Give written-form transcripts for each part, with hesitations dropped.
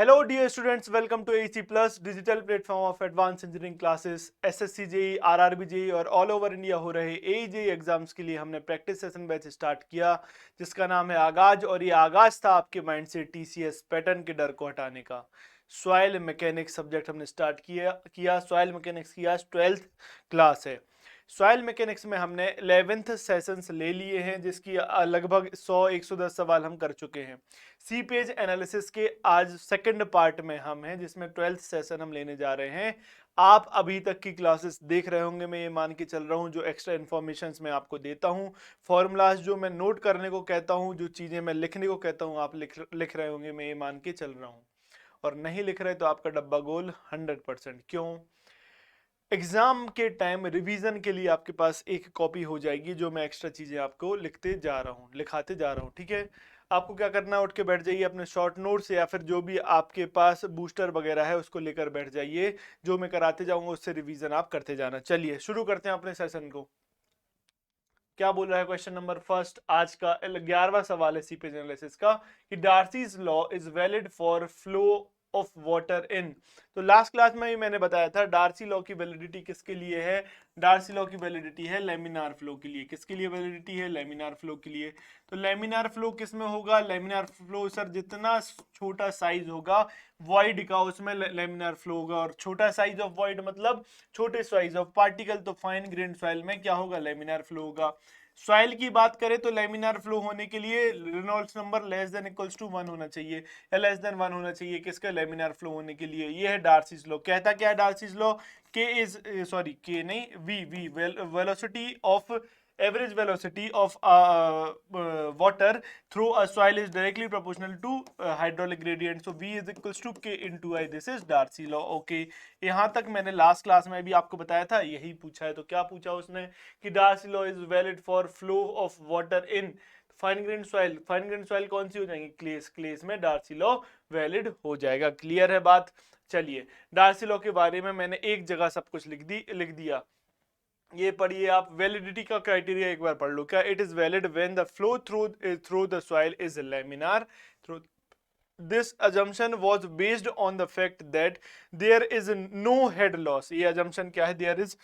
Hello dear students, welcome to AEC Plus digital platform of advance engineering classes. SSC JE, RRB JE और all over India हो रहे AEJEE exams के लिए हमने practice session batch start किया जिसका नाम है आगाज। और ये आगाज था आपके माइंड से TCS पैटर्न के डर को हटाने का। सॉइल मैकेनिक्स सब्जेक्ट हमने स्टार्ट किया सॉइल मैकेनिक्स की आज 12th क्लास है। सॉइल मैकेनिक्स में हमने 11th सेशंस ले लिए हैं जिसकी लगभग 100-110 सवाल हम कर चुके हैं। सी पेज एनालिसिस के आज सेकंड पार्ट में हम हैं जिसमें 12th सेशन हम लेने जा रहे हैं। आप अभी तक की क्लासेस देख रहे होंगे, मैं ये मान के चल रहा हूँ। जो एक्स्ट्रा इन्फॉर्मेशन मैं आपको देता हूँ, फॉर्मूलाज जो मैं नोट करने को कहता हूँ, जो चीज़ें मैं लिखने को कहता हूँ, आप लिख रहे होंगे, मैं ये मान के चल रहा हूँ। और नहीं लिख रहे तो आपका डब्बा गोल 100%। क्यों? एग्जाम के टाइम रिवीजन के लिए आपके पास एक कॉपी हो जाएगी जो मैं एक्स्ट्रा चीजें आपको लिखाते जा रहा हूँ। ठीक है, आपको क्या करना है, उठ के बैठ जाइए अपने शॉर्ट नोट्स या फिर जो भी आपके पास बूस्टर वगैरह है उसको लेकर बैठ जाइए। जो मैं कराते जाऊंगा उससे रिवीजन आप करते जाना। चलिए शुरू करते हैं अपने सेशन को। क्या बोल रहा है क्वेश्चन नंबर फर्स्ट, आज का 11वां सवाल है सीपेज एनालिसिस का, कि Darcy's law is valid for flow of water इन। तो लास्ट क्लास में ही मैंने बताया था डार्सी लॉ की वैलिडिटी किसके लिए है। डार्सी लॉ की वैलिडिटी है लेमिनार फ्लो के लिए। किसके लिए वैलिडिटी है? लेमिनार फ्लो के लिए। तो लेमिनार फ्लो किस में होगा? लेमिनार फ्लो सर जितना छोटा साइज होगा वॉइड का उसमें लेमिनार फ्लो होगा। और छोटा साइज ऑफ वॉइड मतलब छोटे साइज ऑफ पार्टिकल, तो फाइन ग्रेन सॉइल में क्या होगा? लेमिनार फ्लो होगा। सॉइल की बात करें तो लेमिनार फ्लो होने के लिए Reynolds number less than equals to 1 होना चाहिए या लेस देन 1 होना चाहिए। किसका? लेमिनार फ्लो होने के लिए। ये है डार्सीज लॉ। कहता क्या है Darcy's law? K is sorry K नहीं V velocity of average velocity of water through a soil is directly proportional to hydraulic gradient, so v is equals to k into I. This is Darcy law. Okay, यहाँ तक मैंने last class में भी आपको बताया था, यही पूछा है। तो क्या पूछा उसने कि Darcy law is valid for flow of water in fine grain soil. Fine grain soil कौन सी हो जाएंगी? क्लेस। क्लेस में डार्सी लॉ वैलिड हो जाएगा। क्लियर है बात? चलिए, डार्सी लॉ के बारे में मैंने एक जगह सब कुछ लिख दिया। ये पढ़िए आप, वैलिडिटी का क्राइटेरिया एक बार पढ़ लो। क्या? It is valid when the flow through the soil is laminar. Through This assumption was based on the fact that there is no head loss. ये assumption क्या है? There is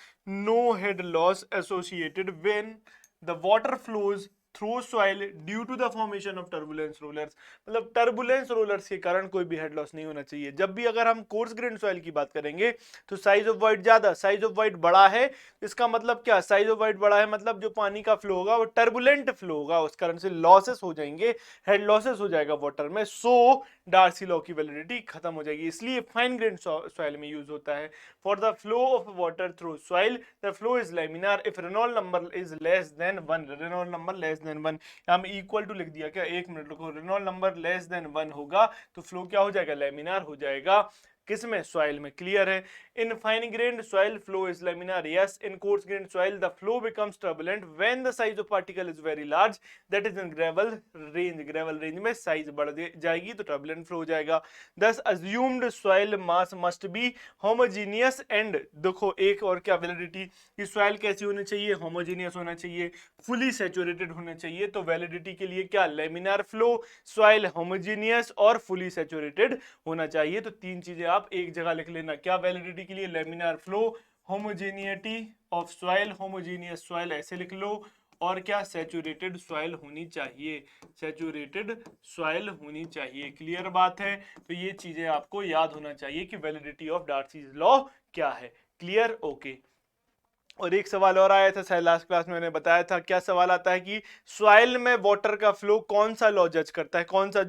no head loss associated when the water flows through soil due to the formation of turbulence rollers. मतलब turbulence rollers के कारण कोई भी head loss नहीं होना चाहिए। जब भी अगर हम कोर्स ग्रेन सॉइल की बात करेंगे तो साइज ऑफ वॉइड ज्यादा, साइज ऑफ वॉइड बड़ा है, इसका मतलब क्या? साइज ऑफ वॉइड बड़ा है मतलब जो पानी का फ्लो होगा वो टर्बुलेंट फ्लो होगा, उस कारण से लॉसेस हो जाएंगे, हेड लॉसेस हो जाएगा वाटर में। सो डार्सी लॉ की वैलिडिटी खत्म हो जाएगी। इसलिए फाइन ग्रेन सॉइल में यूज होता है। For the flow of water through soil the flow is laminar if Reynold number is less than 1। Reynold number less than 1, हम इक्वल टू लिख दिया। क्या? एक मिनट रुको, रेनॉल्ड नंबर लेस देन 1 होगा तो फ्लो क्या हो जाएगा? लेमिनार हो जाएगा। किसमें? सॉइल में। क्लियर है? In fine grand soil flow is laminar, yes. In course grained soil the flow becomes turbulent when the size of particle is very large, that is in gravel range. Gravel range में size बढ़ जाएगी तो turbulent flow हो जाएगा। दस assumed soil mass must be homogeneous and, देखो एक और क्या वैलिडिटी, कि सॉइल कैसी होनी चाहिए? होमोजीनियस होना चाहिए, फुली सैचुरेटेड होना चाहिए। तो वैलिडिटी के लिए क्या? लेमिनार फ्लो, सॉइल होमोजीनियस और फुली सैचुरेटेड होना चाहिए। तो तीन चीजें आप एक जगह लिख लेना। क्या वैलिडिटी के लिए? Laminar flow, homogeneity of soil, homogeneous soil ऐसे लिख लो, और क्या? सैचुरेटेड सॉइल होनी चाहिए, सैचुरेटेड सॉइल होनी चाहिए। क्लियर बात है? तो ये चीजें आपको याद होना चाहिए कि वैलिडिटी ऑफ डार्सीज लॉ क्या है। क्लियर? ओके। और एक सवाल और आया था शायद लास्ट क्लास में, मैंने बताया था। क्या सवाल आता है कि सॉइल में वाटर का फ्लो कौन सा लॉ जज करता है, कौन सा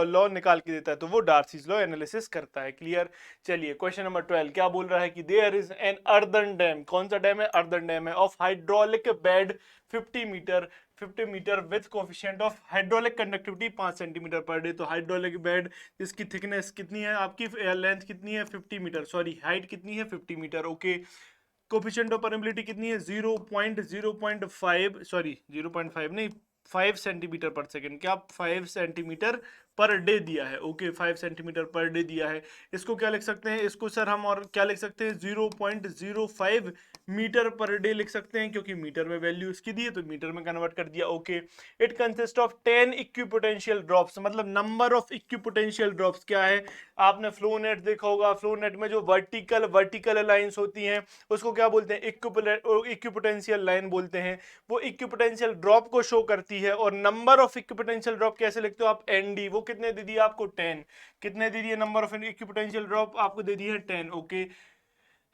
लॉ निकाल के देता है? तो वो डार्सीज लॉ एनालिसिस करता है। क्लियर? चलिए क्वेश्चन नंबर 12 क्या बोल रहा है कि there is an earthen dam. कौन सा डैम है? अर्दन डैम है। Of hydraulic bed 50 metre with coefficient of hydraulic conductivity 5 centimetre per day. तो हाइड्रोलिक बेड, इसकी थिकनेस कितनी है? आपकी लेंथ कितनी है? 50 मीटर, सॉरी हाइट कितनी है? 50 metre. Okay. Coefficient of permeability कितनी है? 0.05, सॉरी 0.5 नहीं, 5 सेंटीमीटर पर सेकेंड। क्या? 5 सेंटीमीटर पर डे दिया है। ओके 5 सेंटीमीटर पर डे दिया है। इसको क्या लिख सकते हैं, इसको सर हम और क्या लिख सकते हैं, 0.05 मीटर पर डे लिख सकते हैं, क्योंकि मीटर में वैल्यू इसकी दी है तो मीटर में कन्वर्ट कर दिया। Okay it consist of 10 equipotential drops, मतलब नंबर ऑफ इक्विपोटेंशियल ड्रॉप्स क्या है, आपने फ्लो नेट देखा होगा, फ्लो नेट में जो वर्टिकल लाइंस होती हैं उसको क्या बोलते हैं, इक्विपोटेंशियल लाइन बोलते हैं। वो इक्विपोटेंशियल ड्रॉप को शो करती है। और नंबर ऑफ इक्विपोटेंशियल ड्रॉप कैसे लिखते हो आप, एनडी। वो कितने दे दिए आपको, 10। कितने दे दिए नंबर ऑफ इक्विपोटेंशियल ड्रॉप आपको दे दिए 10। ओके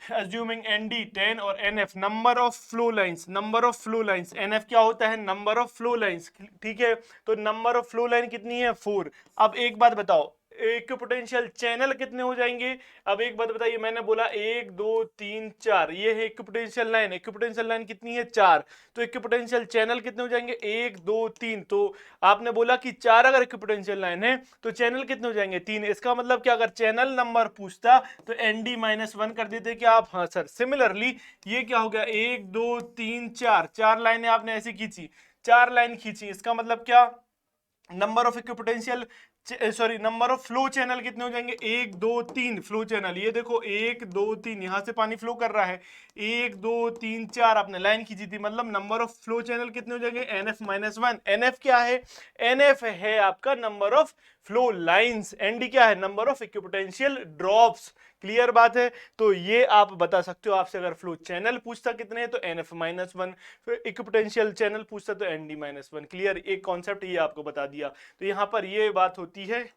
assuming nd 10 और nf number of flow lines, number of flow lines, nf क्या होता है, नंबर ऑफ फ्लो लाइंस, ठीक है। तो नंबर ऑफ फ्लो लाइन कितनी है, 4। अब एक बात बताओ, इक्विपोटेंशियल चैनल कितने हो जाएंगे। अब एक बात बताइए, मैंने बोला 1 2 3 4, ये है इक्विपोटेंशियल लाइन। इक्विपोटेंशियल लाइन कितनी है, 4। तो इक्विपोटेंशियल चैनल कितने हो जाएंगे, 1 2 3। तो आपने बोला कि 4 अगर इक्विपोटेंशियल लाइन है तो चैनल कितने हो जाएंगे, 3। इसका मतलब क्या, अगर चैनल नंबर पूछता तो एनडी -1 कर देते क्या आप, हाँ सर। सिमिलरली ये क्या हो गया, 1 2 3 4, 4 लाइनें आपने ऐसी खींची, 4 लाइन खींची, इसका मतलब क्या, number of equipotential sorry number of flow channel कितने हो जाएंगे, 1 2 3 फ्लो चैनल। ये देखो 1 2 3, यहां से पानी फ्लो कर रहा है, 1 2 3 4 आपने लाइन खींची थी, मतलब नंबर ऑफ फ्लो चैनल कितने हो जाएंगे, NF-1। NF क्या है, NF है आपका number of flow lines, ND क्या है, number of equipotential drops. Clear बात है। तो ये आप बता सकते हो, आपसे अगर फ्लो चैनल पूछता कितने हैं तो NF-1, फिर इक्विपोटेंशियल चैनल पूछता तो ND-1। क्लियर, एक कॉन्सेप्ट ये आपको बता दिया। तो यहां पर ये बात होती है,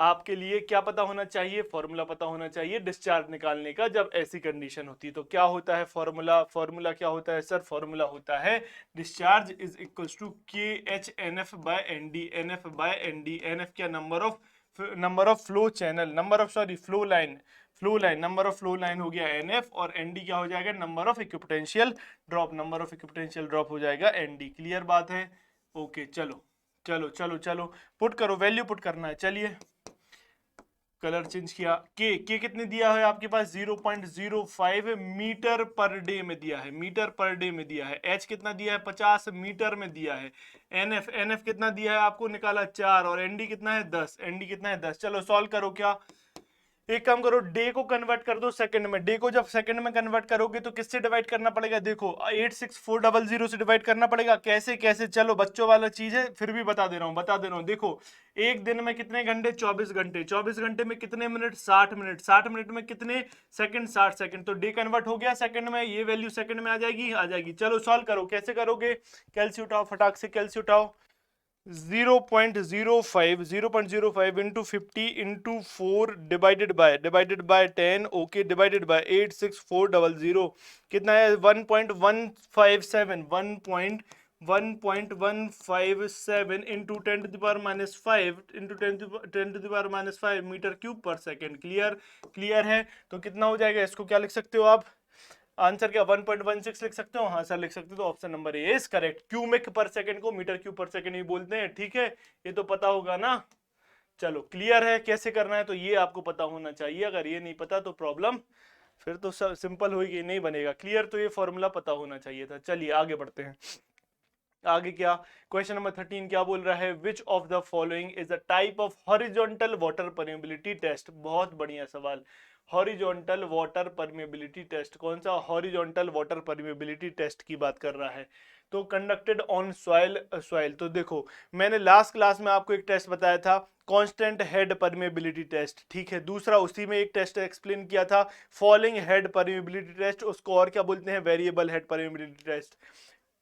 आपके लिए क्या पता होना चाहिए, फॉर्मूला पता होना चाहिए डिस्चार्ज निकालने का जब ऐसी कंडीशन होती है। तो क्या होता है फॉर्मूला, फॉर्मूला क्या होता है सर, फॉर्मूला होता है discharge is equals to KH/NF/ND। NF/ND, NF क्या, number of flow channel, number of sorry flow line, number of flow line हो गया NF, और ND क्या हो जाएगा, number of equipotential drop, number of equipotential drop हो जाएगा ND। क्लियर बात है। ओके चलो चलो चलो चलो पुट करो, वैल्यू पुट करना है। चलिए कलर चेंज किया, के कितने दिया है आपके पास, 0.05 मीटर पर डे में दिया है, मीटर पर डे में दिया है। एच कितना दिया है, 50 मीटर में दिया है। एनएफ कितना दिया है आपको, निकाला 4, और एनडी कितना है 10, एनडी कितना है 10। चलो सॉल्व करो, क्या एक काम करो, डे को कन्वर्ट कर दो सेकंड में। डे को जब सेकंड में कन्वर्ट करोगे तो किससे डिवाइड करना पड़ेगा, देखो 86400 से डिवाइड करना पड़ेगा। कैसे कैसे, चलो बच्चों वाला चीज है, फिर भी बता दे रहा हूँ। देखो एक दिन में कितने घंटे, 24 घंटे, 24 घंटे में कितने मिनट, 60 मिनट, 60 मिनट में कितने सेकंड, 60 सेकंड। तो डे कन्वर्ट हो गया सेकंड में, ये वैल्यू सेकंड में आ जाएगी। चलो सॉल्व करो, कैसे करोगे, कैलसी उठाओ, फटाक से कैलसी उठाओ। 0.05 into 50 into 4 divided by 10, okay divided by 86400 कितना है, 1.157 into 10 to the power minus 5 into 10 to the power minus 5 metre cube per second. Clear है। तो कितना हो जाएगा, इसको क्या लिख सकते हो आप, आंसर क्या 1.16 लिख सकते हो, हाँ सर लिख सकते हो। तो option number A is correct. Cumec पर सेकंड को मीटर क्यूब पर सेकंड ही बोलते हैं, ठीक है, ये तो पता होगा ना। चलो क्लियर है कैसे करना है, तो ये आपको पता होना चाहिए। अगर ये नहीं पता तो प्रॉब्लम फिर तो सिंपल होगी, नहीं बनेगा। क्लियर, तो ये फॉर्मूला पता होना चाहिए था। चलिए आगे बढ़ते हैं। आगे क्या, क्वेश्चन नंबर 13 क्या बोल रहा है, which of the following is a type of horizontal water permeability test. बहुत बढ़िया सवाल, हॉरिजॉन्टल वाटर परमेबिलिटी टेस्ट। कौन सा हॉरिजॉन्टल वाटर परमेबिलिटी टेस्ट की बात कर रहा है, तो कंडक्टेड ऑन सॉइल। तो देखो मैंने लास्ट क्लास में आपको एक टेस्ट बताया था, कांस्टेंट हेड परमेबिलिटी टेस्ट, ठीक है। दूसरा उसी में एक टेस्ट एक्सप्लेन किया था, फॉलिंग हेड परमेबिलिटी टेस्ट, उसको और क्या बोलते हैं, वेरिएबल हेड परमेबिलिटी टेस्ट।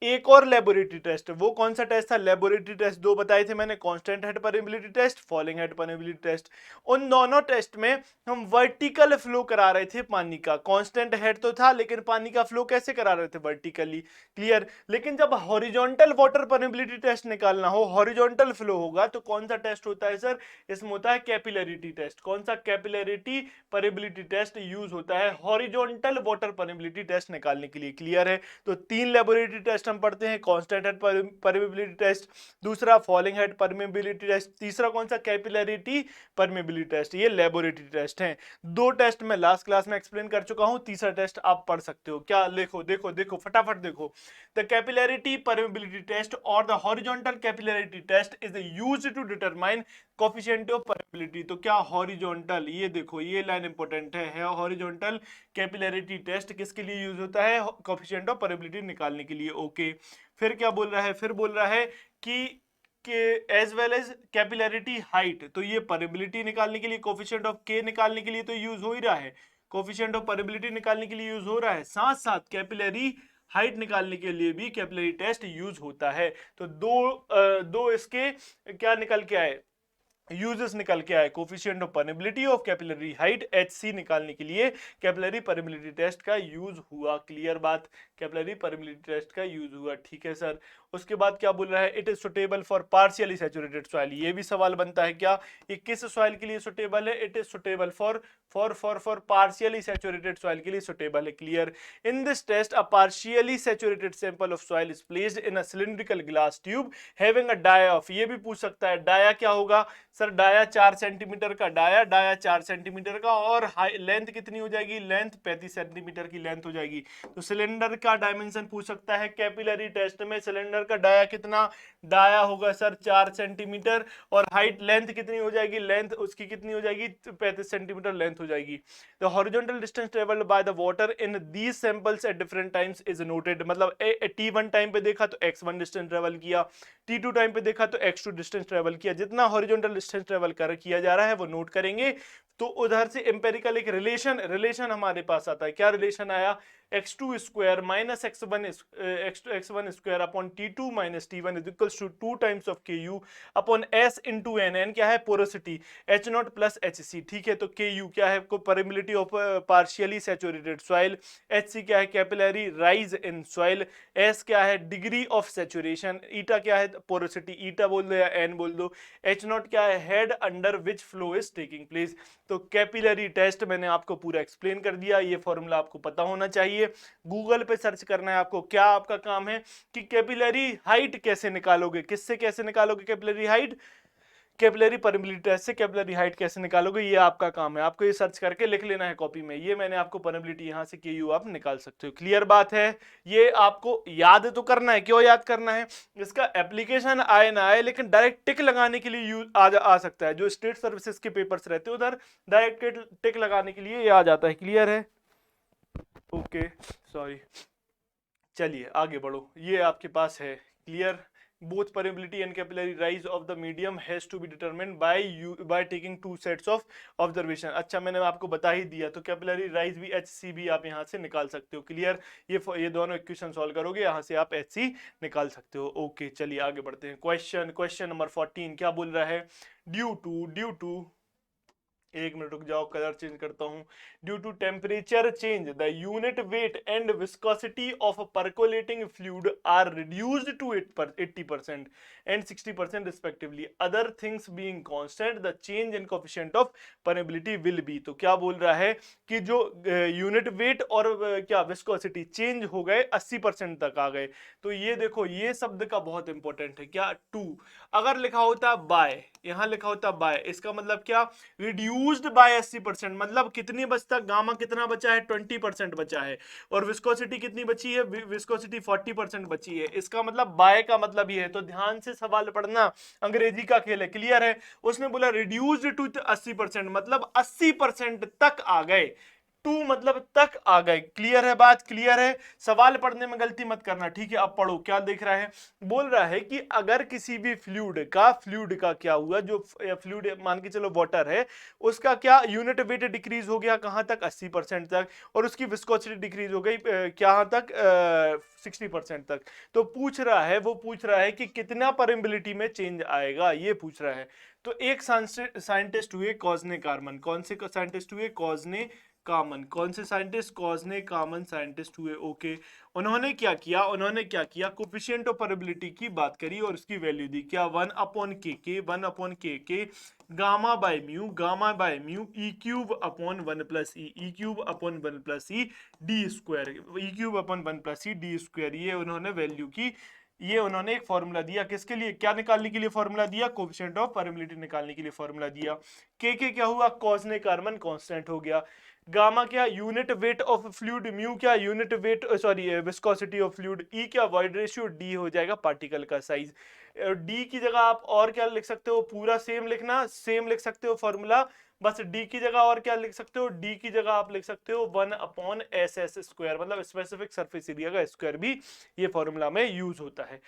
एक और लेबोरेटरी टेस्ट, वो कौन सा टेस्ट था, लेबोरेटरी टेस्ट दो बताए थे मैंने, constant head permeability test, falling head permeability test. उन दोनों टेस्ट में हम वर्टिकल फ्लो करा रहे थे पानी का, कांस्टेंट हेड तो था लेकिन पानी का फ्लो कैसे करा रहे थे, वर्टिकली। क्लियर। लेकिन जब हॉरिजॉन्टल वाटर परमेबिलिटी टेस्ट निकालना हो, हॉरिजॉन्टल फ्लो होगा, तो कौन सा टेस्ट होता है सर, इसमें होता है कैपिलरिटी टेस्ट। कौन सा, कैपिलरिटी परमेबिलिटी टेस्ट यूज होता है हॉरिजॉन्टल वाटर परमेबिलिटी टेस्ट निकालने के लिए। क्लियर है। तो 3 लेबोरेटरी टेस्ट हम पढ़ते हैं, कांस्टेंट हेड परमेबिलिटी टेस्ट, दूसरा फॉलिंग हेड परमेबिलिटी टेस्ट, तीसरा कौन सा, कैपिलरिटी परमेबिलिटी टेस्ट। ये लेबोरेटरी टेस्ट हैं। 2 टेस्ट मैं लास्ट क्लास में एक्सप्लेन कर चुका हूं, तीसरा टेस्ट आप पढ़ सकते हो। क्या, देखो देखो देखो फटाफट देखो, द कैपिलरिटी परमेबिलिटी टेस्ट और the horizontal capillarity test is used to determine coefficient of permeability, तो क्या हॉरिजॉन्टल, ये देखो ये लाइन इंपॉर्टेंट है हॉरिजॉन्टल कैपिलैरिटी टेस्ट किसके लिए यूज होता है, कोफिशिएंट ऑफ परमेबिलिटी निकालने के लिए। ओके, फिर क्या बोल रहा है, फिर बोल रहा है कि as well as capillarity height, तो ये परमेबिलिटी निकालने के लिए, कोफिशिएंट ऑफ के निकालने के लिए तो यूज हो ही रहा है, कोफिशिएंट ऑफ परमेबिलिटी निकालने के लिए यूज हो रहा है, साथ साथ कैपिलरी हाइट निकालने के लिए भी कैपिलरी टेस्ट यूज होता है। तो दो इसके क्या निकल के आए, यूजेस निकल के आए, coefficient of permeability of capillary height HC निकालने के लिए कैपिलरी परमेबिलिटी टेस्ट का यूज हुआ। क्लियर बात, कैपिलरी परमेबिलिटी टेस्ट का यूज हुआ, ठीक है सर। उसके बाद क्या बोल रहा है, it is suitable for partially saturated soil, ये भी सवाल बनता है क्या, ये किस सॉइल के लिए सुटेबल है, it is suitable for partially saturated soil के लिए सुटेबल है। Clear, in this test a partially saturated sample of soil is placed in a cylindrical glass tube having a dia of, ये भी पूछ सकता है डाया क्या होगा सर, डाया 4 सेंटीमीटर का, डाया 4 सेंटीमीटर का, और लेंथ कितनी हो जाएगी, लेंथ 35 सेंटीमीटर की लेंथ हो जाएगी। तो सिलेंडर का डायमेंशन पूछ सकता है कैपिलरी टेस्ट में, सिलेंडर का डाया कितना, डाया होगा सर 4 सेंटीमीटर, और हाइट लेंथ कितनी हो जाएगी, लेंथ उसकी कितनी हो जाएगी 35 सेंटीमीटर लेंथ हो जाएगी। The horizontal distance travelled by the water in these samples at different times is noted, मतलब T1 टाइम पे देखा तो x1 डिस्टेंस ट्रेवल किया, T2 टाइम पे देखा तो x2 डिस्टेंस ट्रेवल किया, जितना हॉरिजॉन्टल डिस्टेंस ट्रेवल किया जा रहा है वो नोट करेंगे। तो उधर से एम्पेरिकल एक रिलेशन हमारे पास आता है, क्या रिलेशन आया, x2 square minus x1 square upon T2 minus T1 is equals to 2 times of Ku upon S into n, n क्या है पोरोसिटी, H0 प्लस HC, ठीक है। तो Ku क्या है, permeability of partially saturated soil, HC क्या है capillary rise in soil, S क्या है डिग्री ऑफ सैचुरेशन, ईटा क्या है पोरोसिटी, ईटा बोल दो या एन बोल दो, H0 क्या है head under which flow is taking place. तो कैपिलरी टेस्ट मैंने आपको पूरा एक्सप्लेन कर दिया, ये फॉर्मूला आपको पता होना चाहिए, गूगल पे सर्च करना है आपको, क्या आपका काम है कि कैपिलरी हाइट कैसे निकालोगे, किससे कैसे निकालोगे capillary height, capillary permeability test से कैपिलरी हाइट कैसे निकालोगे, ये आपका काम है, आपको ये सर्च करके लिख लेना है कॉपी में, ये मैंने आपको परमेबिलिटी यहां से Ku आप निकाल सकते हो। क्लियर बात है, ये आपको याद तो करना है, क्यों याद करना है, इसका एप्लीकेशन आए ना आए लेकिन डायरेक्ट टिक लगाने के लिए यूज आ सकता है, जो स्टेट सर्विसेज के पेपर्स रहते हैं उधर डायरेक्ट टिक लगाने के लिए ये आ जाता है। क्लियर है, ओके सॉरी, चलिए आगे बढ़ो, ये आपके पास है clear. both permeability and capillary rise of the medium has to be determined by taking two sets of observation। अच्छा मैंने आपको बता ही दिया, तो कैपिलरी राइज भी HC भी आप यहाँ से निकाल सकते हो। क्लियर, ये दोनों इक्वेशन सॉल्व करोगे यहाँ से आप HC निकाल सकते हो। ओके चलिए आगे बढ़ते हैं, क्वेश्चन नंबर 14 क्या बोल रहा है, ड्यू टू एक मिनट रुक जाओ, कलर चेंज करता हूं, due to temperature change the unit weight and viscosity of percolating fluid are reduced to 80% and 60% respectively, other things being constant the change in coefficient of permeability will be. तो क्या बोल रहा है कि जो unit weight और क्या viscosity change हो गए 80% तक आ गए। तो ये देखो ये शब्द का बहुत इंपॉर्टेंट है, क्या टू, अगर लिखा होता बाय, यहां लिखा होता बाय, इसका मतलब क्या, रिड्यूस्ड बाय 80%, मतलब कितनी बचता, गामा कितना बचा है 20% बचा है, और विस्कोसिटी कितनी बची है, विस्कोसिटी 40% बची है, इसका मतलब बाय का मतलब ये है। तो ध्यान से सवाल पढ़ना, अंग्रेजी का खेल है। क्लियर है, उसने बोला रिड्यूस्ड टू 80%, मतलब 80% तक आ गए, टू मतलब तक आ गए। क्लियर है बात, क्लियर है, सवाल पढ़ने में गलती मत करना, ठीक है। अब पढ़ो क्या देख रहा है, बोल रहा है कि अगर किसी भी फ्लूइड का क्या हुआ, जो फ्लूइड मान के चलो वाटर है, उसका क्या यूनिट वेट डिक्रीज हो गया कहां तक 80% तक, और उसकी विस्कोसिटी डिक्रीज हो गई कहां तक 60% तक। तो पूछ रहा है कि कितना परमेबिलिटी में चेंज आएगा, ये पूछ रहा है। तो एक साइंटिस्ट हुए कॉजने कार्मन, कौन से साइंटिस्ट हुए, कॉजने कामन, कौन से साइंटिस्ट, कॉजने कामन साइंटिस्ट हुए। ओके, उन्होंने क्या किया, कोफिशिएंट ऑफ परमेबिलिटी की बात करी और उसकी वैल्यू दी, क्या 1/k gamma by mu E cube upon 1 plus E cube upon 1 plus E D square, E cube upon 1 plus E D square, ये उन्होंने वैल्यू की, ये उन्होंने एक फॉर्मूला दिया, किसके लिए, क्या निकालने के लिए फॉर्मूला दिया, कोफिशिएंट ऑफ परमेबिलिटी निकालने के लिए फॉर्मूला दिया। के क्या हुआ, कॉजने कार्बन कांस्टेंट हो गया, गामा क्या unit weight of fluid, mu क्या unit weight viscosity of fluid, e क्या वॉइड रेशियो, डी हो जाएगा पार्टिकल का साइज। डी की जगह आप और क्या लिख सकते हो, पूरा सेम लिखना, सेम लिख सकते हो फॉर्मूला, बस डी की जगह और क्या लिख सकते हो, डी की जगह आप लिख सकते हो 1/SS², मतलब स्पेसिफिक सरफेस एरिया का स्क्वायर भी ये फॉर्मूला में यूज होता है।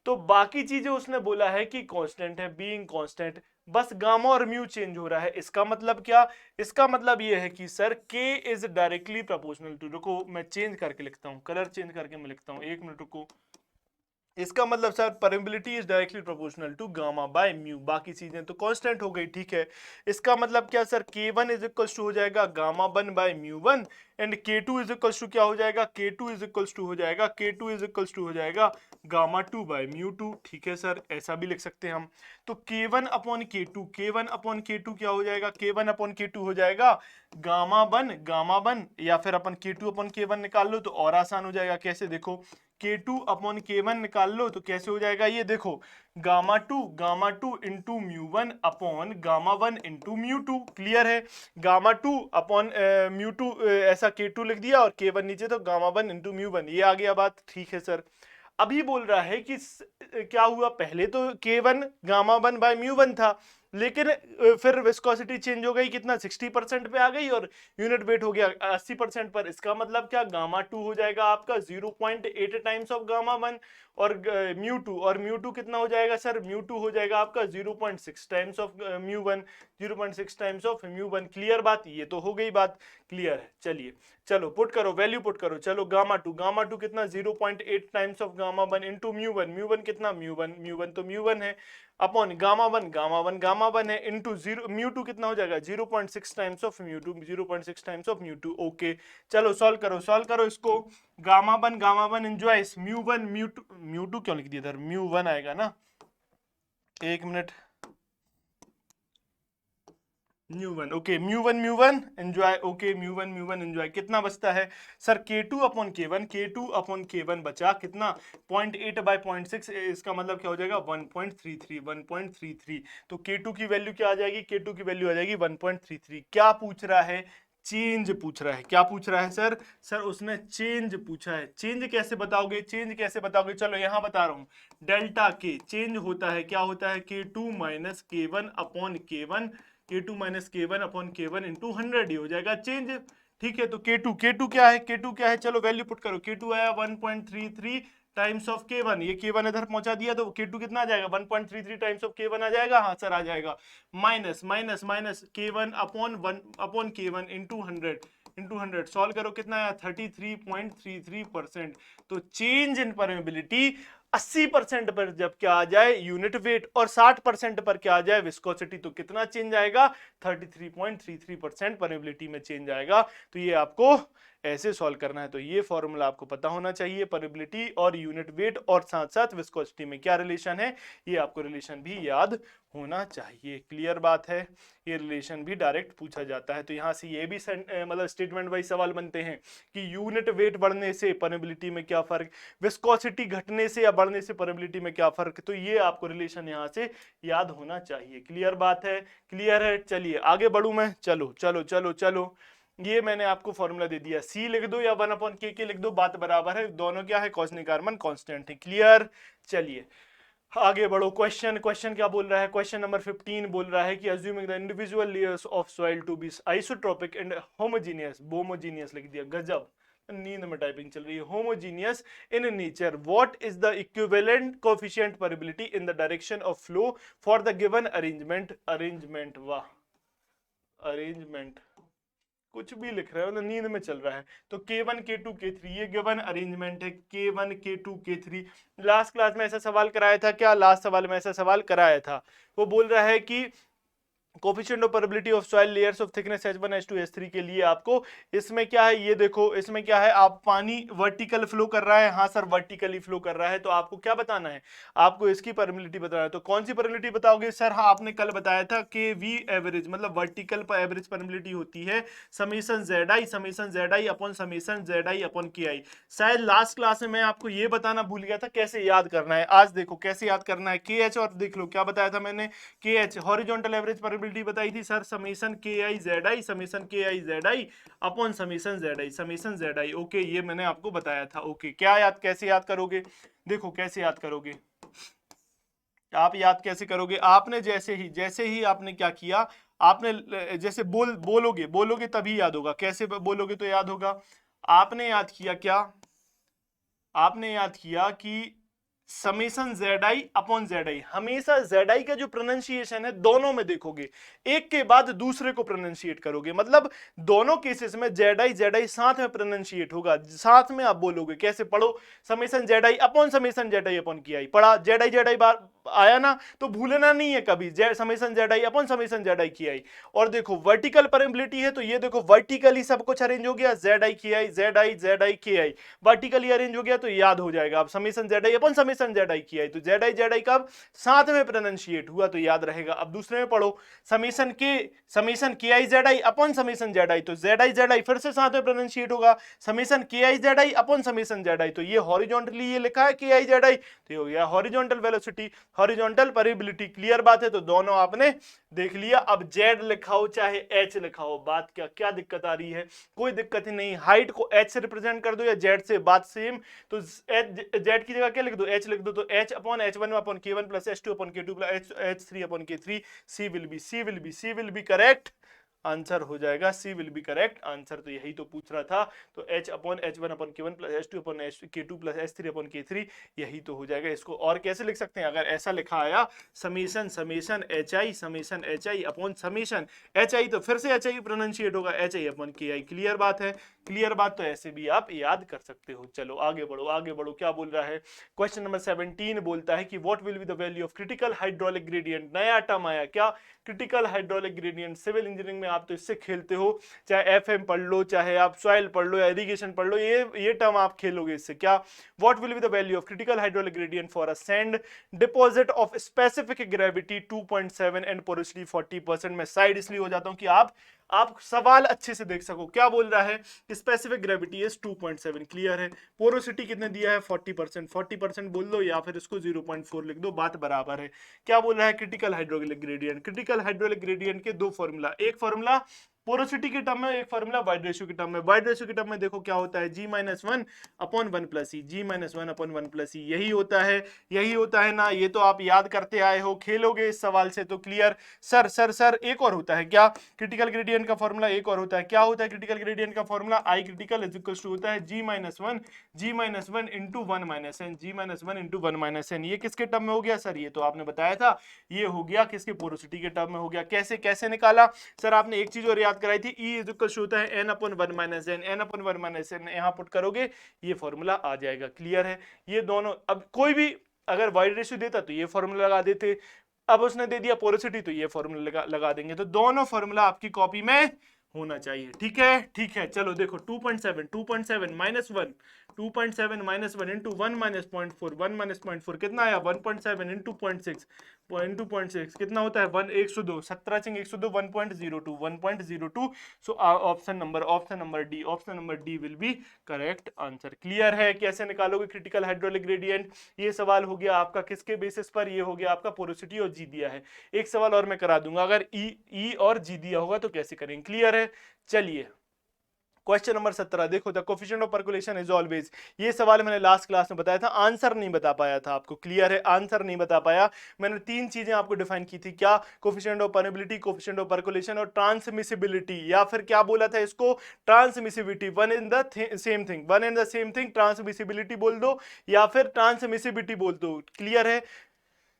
तो बाकी चीजें उसने बोला है कि कांस्टेंट है, बीइंग कांस्टेंट, बस गामा और म्यू चेंज हो रहा है। इसका मतलब क्या, इसका मतलब ये है कि सर के इज डायरेक्टली प्रोपोर्शनल टू, रुको मैं चेंज करके लिखता हूँ, कलर चेंज करके मैं लिखता हूँ, एक मिनट रुको। इसका मतलब sir permeability is directly proportional to gamma by mu, बाकी चीजें तो कांस्टेंट हो गई, ठीक है। इसका मतलब क्या sir, k1 is equals to हो जाएगा gamma 1 by mu 1 and k2 is equals to क्या हो जाएगा, k2 इज इक्वल्स टू हो जाएगा, k2 इज इक्वल्स टू हो जाएगा गामा 2 बाय म्यू 2, ठीक है सर, ऐसा भी लिख सकते हैं हम। तो k1 upon k2, k1 upon k2 क्या हो जाएगा, k1 अपॉन k2 हो जाएगा गामा 1, या फिर अपन k2 अपॉन k1 निकाल लो तो और आसान हो जाएगा, कैसे देखो, k2 अपॉन k1 निकाल लो तो कैसे हो जाएगा, ये देखो gamma 2 into mu 1 upon gamma 1 into mu 2, clear है। गामा 2 अपॉन म्यू 2 ऐसा k2 लिख दिया और k1 नीचे, तो गामा 1 इंटू म्यू 1, ये आ गया बात, ठीक है सर। अभी बोल रहा है कि क्या हुआ, पहले तो k1 गामा 1 बाय म्यू 1 था, लेकिन फिर विस्कोसिटी चेंज हो गई, कितना 60% पे आ गई और यूनिट वेट हो गया 80% पर। इसका मतलब क्या, गामा 2 हो जाएगा आपका 0.8 टाइम्स ऑफ गामा 1 और म्यू 2 कितना हो जाएगा सर, म्यू 2 हो जाएगा आपका 0.6 times of mu 1, 0.6 times of mu 1, clear बात, ये तो हो गई बात, क्लियर है। चलिए चलो पुट करो, वैल्यू पुट करो, चलो गामा 2 कितना 0.8 times of gamma 1 into mu 1 कितना, म्यू 1 तो म्यू 1 है, अपॉन गामा 1 है इंटू 0 म्यू 2 कितना हो जाएगा 0.6 times of mu 2, 0.6 times of mu 2, okay. चलो सॉल्व करो इसको, गामा 1 एंजॉय, म्यू 2 क्यों लिख दिया इधर, म्यू 1 आएगा ना, एक minute, mu one enjoy, okay mu one enjoy, कितना बचता है सर, k2 अपॉन k1 बचा कितना 0.8 बाय 0.6, इसका मतलब क्या हो जाएगा 1.33, तो k2 की वैल्यू क्या आ जाएगी, k2 की वैल्यू आ जाएगी 1.33। क्या पूछ रहा है, चेंज पूछ रहा है, क्या पूछ रहा है सर, उसने चेंज पूछा है। चेंज कैसे बताओगे, चलो यहां बता रहा हूं, डेल्टा के चेंज होता है, क्या होता है, k2 minus k1 upon k1, k2 minus k1 upon k1 into 100, ही हो जाएगा चेंज, ठीक है। तो k2 क्या है, चलो वैल्यू पुट करो, k2 आया 1.33 टाइम्स ऑफ k1, ये k1 इधर पहुंचा दिया तो k2 कितना आ जाएगा 1.33 टाइम्स ऑफ k1 आ जाएगा, हाँ सर आ जाएगा, minus k1 upon k1 into 100 solve करो, कितना आया 33.33%। तो चेंज इन परमेबिलिटी 80% पर जब क्या आ जाए यूनिट वेट और 60% पर क्या आ जाए विस्कोसिटी, तो कितना चेंज आएगा 33.33% परमेबिलिटी में चेंज आएगा। तो ये आपको ऐसे सॉल्व करना है, तो ये फॉर्मूला आपको पता होना चाहिए, परमेबिलिटी और यूनिट वेट और साथ साथ विस्कोसिटी में क्या रिलेशन है, ये आपको रिलेशन भी याद होना चाहिए, क्लियर बात है। ये रिलेशन भी डायरेक्ट पूछा जाता है, तो यहां से ये भी मतलब स्टेटमेंट वाइज सवाल बनते हैं कि यूनिट वेट बढ़ने से परमेबिलिटी में क्या फर्क, विस्कोसिटी घटने से या बढ़ने से परमेबिलिटी में क्या फर्क, तो ये आपको रिलेशन यहां से याद होना चाहिए, क्लियर बात है, क्लियर है। चलिए आगे बढ़ूं मैं, चलो ये मैंने आपको फॉर्मूला दे दिया, सी लिख दो या 1/k लिख दो, बात बराबर है, दोनों क्या है कॉस्मिक कार्बन कांस्टेंट है, क्लियर। चलिए आगे बढ़ो, क्वेश्चन क्या बोल रहा है, क्वेश्चन नंबर 15 बोल रहा है कि assuming the individual layers of soil to be isotropic and homogeneous लिख दिया, गजब, नींद में टाइपिंग चल रही है, homogeneous in nature, what is the equivalent coefficient permeability in the direction of flow for the given arrangement, वाह अरेंजमेंट कुछ भी लिख रहे हो ना, नींद में चल रहा है। तो k1 k2 k3 ये गिवन अरेंजमेंट है, k1 k2 k3, last class में ऐसा सवाल कराया था क्या, लास्ट सवाल में ऐसा सवाल कराया था, वो बोल रहा है कि coefficient of permeability of soil layers of thickness H1 H2 H3 के लिए आपको इसमें क्या है, ये देखो इसमें क्या है, आप पानी वर्टिकल फ्लो कर रहा है, हाँ सर वर्टिकली फ्लो कर रहा है, तो आपको क्या बताना है, आपको इसकी परमेबिलिटी बताना है। तो कौन सी परमेबिलिटी बताओगे सर, हाँ आपने कल बताया था कि वी एवरेज मतलब वर्टिकल पर एवरेज परमेबिलिटी होती है summation ZI upon summation ZI upon KI। शायद लास्ट क्लास में मैं आपको ये बताना भूल गया था कैसे याद करना है, आज देखो कैसे याद करना है, KH और देख लो क्या बताया था मैंने, KH हॉरिजॉन्टल एवरेज परमेबिलिटी बताई थी sir summation KI ZI upon summation ZI, okay ये मैंने आपको बताया था, ओके क्या याद, कैसे याद करोगे, देखो कैसे याद करोगे, आप याद कैसे करोगे? आपने जैसे ही आपने क्या किया, आपने जैसे बोलोगे बोलोगे तभी याद होगा। कैसे बोलोगे तो याद होगा? आपने याद किया क्या? आपने याद किया कि summation Z I upon Z I, हमेशा जेड आई का जो प्रोनाउंसिएशन है दोनों में देखोगे, एक के बाद दूसरे को प्रोनाउंसिएट करोगे, मतलब दोनों केसेस में जेड आई साथ में प्रोनाउंसिएट होगा, साथ में आप बोलोगे। कैसे पढ़ो? समेशन जेड आई अपॉन की आई, पढ़ा? जेड आई बार आया ना, तो भूलना नहीं है कभी, summation Z I upon summation Z I की आई। और देखो वर्टिकल परमेबिलिटी है, तो ये देखो वर्टिकली सब कुछ अरेंज हो गया, जेड आई के आई वर्टिकली अरेंज हो गया, तो याद हो जाएगा। अब summation Z I upon summation Z I, तो जेड आई कब साथ में प्रोनाउंसिएट हुआ, तो याद रहेगा। अब दूसरे में पढ़ो, समेशन के I Z I upon summation Z I, तो जेड आई फिर से साथ में प्रोनाउंसिएट होगा, समेशन के I Z I upon summation Z I, तो ये हॉरिजॉन्टली ये लिखा है के आई जेड आई, तो हो गया horizontal velocity, horizontal variability. Clear बात है? तो दोनों आपने देख लिया। अब जेड लिखाओ चाहे एच लिखाओ, बात क्या क्या दिक्कत आ रही है? कोई दिक्कत ही नहीं, हाइट को एच से रिप्रेजेंट कर दो या जेड से, बात सेम। तो जेड की जगह क्या लिख दो? एच लिख दो, तो H upon H one upon K one plus H two upon K two plus H three upon K three, C will be correct answer हो जाएगा। C will be correct answer, तो यही तो पूछ रहा था। तो H upon H one upon K one plus H two upon H K two plus H three upon K three, यही तो हो जाएगा। इसको और कैसे लिख सकते हैं? अगर ऐसा लिखा आया summation H I upon summation H I, तो फिर से एच आई प्रोनाउंसिएट होगा एच आई अपॉन के आई। क्लियर बात है? क्लियर बात, तो ऐसे भी आप याद कर सकते हो। चलो आगे बढ़ो आगे बढ़ो, क्या बोल रहा है? क्वेश्चन नंबर 17 बोलता है कि what will be the value of critical hydraulic gradient. नया टर्म आया, क्या? Critical hydraulic gradient. Civil engineering में आप तो इससे खेलते हो, चाहे एफएम पढ़ लो, चाहे आप सॉइल पढ़ लो या इरिगेशन पढ़ लो, ये टर्म आप खेलोगे इससे। क्या? What will be the value of critical hydraulic gradient for a sand deposit of specific gravity 2.7 and porosity 40%। मैं साइड इसलिए हो जाता हूं कि आप सवाल अच्छे से देख सको। क्या बोल रहा है? स्पेसिफिक ग्रेविटी इज 2.7, क्लियर है। पोरोसिटी कितने दिया है? 40%, 40% बोल दो या फिर इसको 0.4 लिख दो, बात बराबर है। क्या बोल रहा है? Critical hydraulic gradient. Critical hydraulic gradient के दो फॉर्मूला, एक फॉर्मूला पोरोसिटी के टर्म में, एक फॉर्मूला वाइड रेशियो के टर्म में। वाइड रेशियो के टर्म में देखो क्या होता है, g-1 अपॉन 1 प्लस ई, g-1 अपॉन 1 प्लस ई, यही होता है ना। ये तो आप याद करते आए हो, खेलोगे इस सवाल से तो क्लियर। सर एक और होता है क्या? क्रिटिकल ग्रेडियंट का फॉर्मूला एक और होता है। क्या होता है क्रिटिकल ग्रेडियंट का formula? I critical is equal to होता है g-1 into 1 minus n, g-1 into 1 minus n. ये किसके टर्म में हो गया सर? ये तो आपने बताया था, ये हो गया किसके? पोरोसिटी के टर्म में हो गया। कैसे निकाला सर? आपने एक चीज और याद कराई थी, E इज इक्वल टू होता है n upon 1 minus n, n upon 1 minus n, यहां पुट करोगे ये फॉर्मूला आ जाएगा। क्लियर है? ये दोनों, अब कोई भी अगर वाइड रेशियो देता तो ये फॉर्मूला लगा देते, अब उसने दे दिया पोरोसिटी तो ये फॉर्मूला लगा देंगे। तो दोनों फॉर्मूला आपकी कॉपी में होना चाहिए। ठीक है चलो देखो 2.7 minus 1, 2.7 minus 1 into 1 minus 0.4, 1 minus 0.4 कितना आया? 1.7 इंटू 0.6 कितना होता है? 102, 17 सिंह 102, 1.02। सो option number D will be correct answer. Clear है? कैसे निकालोगे क्रिटिकल हाइड्रोलिक ग्रेडियंट? ये सवाल हो गया आपका किसके बेसिस पर? ये हो गया आपका पोरोसिटी और जी दिया है। एक सवाल और मैं करा दूंगा, अगर ई और जी दिया होगा तो कैसे करेंगे। क्लियर है? चलिए क्वेश्चन नंबर 17 देखो, the coefficient of percolation is always. ये सवाल मैंने लास्ट क्लास में बताया था, आंसर नहीं बता पाया था आपको। क्लियर है? आंसर नहीं बता पाया। मैंने तीन चीजें आपको डिफाइन की थी, क्या? Coefficient of permeability, coefficient of percolation और ट्रांसमिसिबिलिटी, या फिर क्या बोला था इसको? Transmissibility. One in the same thing, transmissibility बोल दो या फिर ट्रांसमिसिबिलिटी बोल दो। क्लियर है?